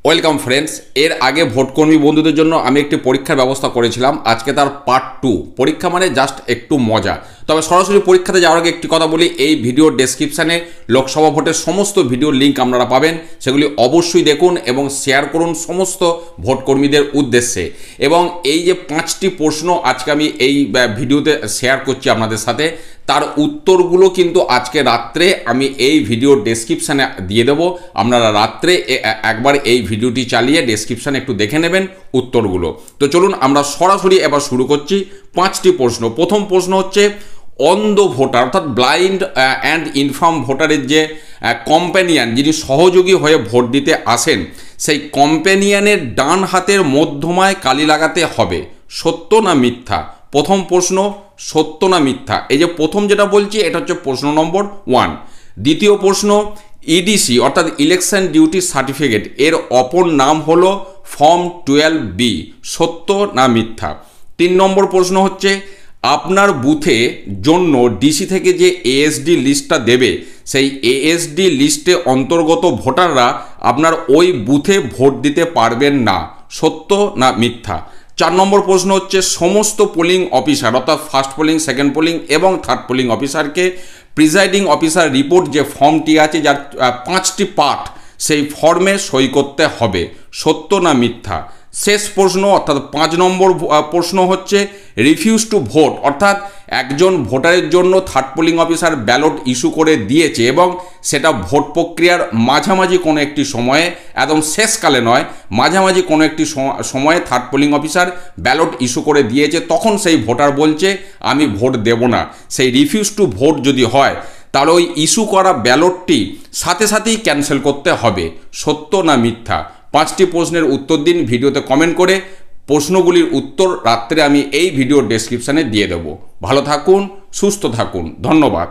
Welcome friends. এর আগে ভোটকর্মী বন্ধুদের জন্য আমি একটি পরীক্ষার ব্যবস্থা করেছিলাম। আজকে তার পার্ট 2। পরীক্ষা মানে জাস্ট একটু মজা। তবে সরাসরি পরীক্ষাতে যাওয়ার আগে একটি কথা বলি, এই ভিডিওর ডেসক্রিপশানে লোকসভা ভোটের সমস্ত ভিডিওর লিঙ্ক আপনারা পাবেন। সেগুলি অবশ্যই দেখুন এবং শেয়ার করুন সমস্ত ভোটকর্মীদের উদ্দেশ্যে। এবং এই যে 5টি প্রশ্ন আজকে আমি এই ভিডিওতে শেয়ার করছি আপনাদের সাথে, তার উত্তরগুলো কিন্তু আজকে রাত্রে আমি এই ভিডিওর ডেসক্রিপশানে দিয়ে দেবো। আপনারা রাত্রে একবার এই ভিডিওটি চালিয়ে ডেসক্রিপশানে একটু দেখে নেবেন উত্তরগুলো। তো চলুন আমরা সরাসরি এবার শুরু করছি 5টি প্রশ্ন। প্রথম প্রশ্ন হচ্ছে, অন্ধ ভোটার অর্থাৎ ব্লাইন্ড অ্যান্ড ইনফার্ম ভোটারের যে কম্প্যানিয়ান, যিনি সহযোগী হয়ে ভোট দিতে আসেন, সেই কম্প্যানিয়ানের ডান হাতের মধ্যমায় কালি লাগাতে হবে, সত্য না মিথ্যা? প্রথম প্রশ্ন, সত্য না মিথ্যা? এই যে প্রথম যেটা বলছি এটা হচ্ছে প্রশ্ন নম্বর 1। দ্বিতীয় প্রশ্ন, ইডিসি অর্থাৎ ইলেকশন ডিউটি সার্টিফিকেট এর অপর নাম হলো ফর্ম 12B, সত্য না মিথ্যা? 3 নম্বর প্রশ্ন হচ্ছে, আপনার বুথে জন্য ডিসি থেকে যে এএসডি লিস্টটা দেবে, সেই এএসডি লিস্টে অন্তর্গত ভোটাররা আপনার ওই বুথে ভোট দিতে পারবেন না, সত্য না মিথ্যা? 4 নম্বর প্রশ্ন হচ্ছে, সমস্ত পোলিং অফিসার অর্থাৎ ফার্স্ট পোলিং, সেকেন্ড পোলিং এবং থার্ড পোলিং অফিসারকে প্রিজাইডিং অফিসার রিপোর্ট যে ফর্মটি আছে, যার 5টি পার্ট, সেই ফর্মে সই করতে হবে, সত্য না মিথ্যা? শেষ প্রশ্ন অর্থাৎ 5 নম্বর প্রশ্ন হচ্ছে, রিফিউজ টু ভোট অর্থাৎ একজন ভোটারের জন্য third polling officer ballot issue করে দিয়েছে এবং সেটা ভোট প্রক্রিয়ার মাঝামাঝি কোনো একটি সময়ে, একদম শেষকালে নয়, মাঝামাঝি কোনো একটি সময়ে third polling officer ballot issue করে দিয়েছে, তখন সেই ভোটার বলছে আমি ভোট দেব না। সেই রিফিউজ টু ভোট যদি হয়, তাহলে ওই ইস্যু করা ব্যালটটি সাথে সাথেই ক্যান্সেল করতে হবে, সত্য না মিথ্যা? 5টি প্রশ্নের উত্তর দিন ভিডিওতে কমেন্ট করে। প্রশ্নগুলির উত্তর রাত্রে আমি এই ভিডিওর ডেসক্রিপশানে দিয়ে দেবো। ভালো থাকুন, সুস্থ থাকুন, ধন্যবাদ।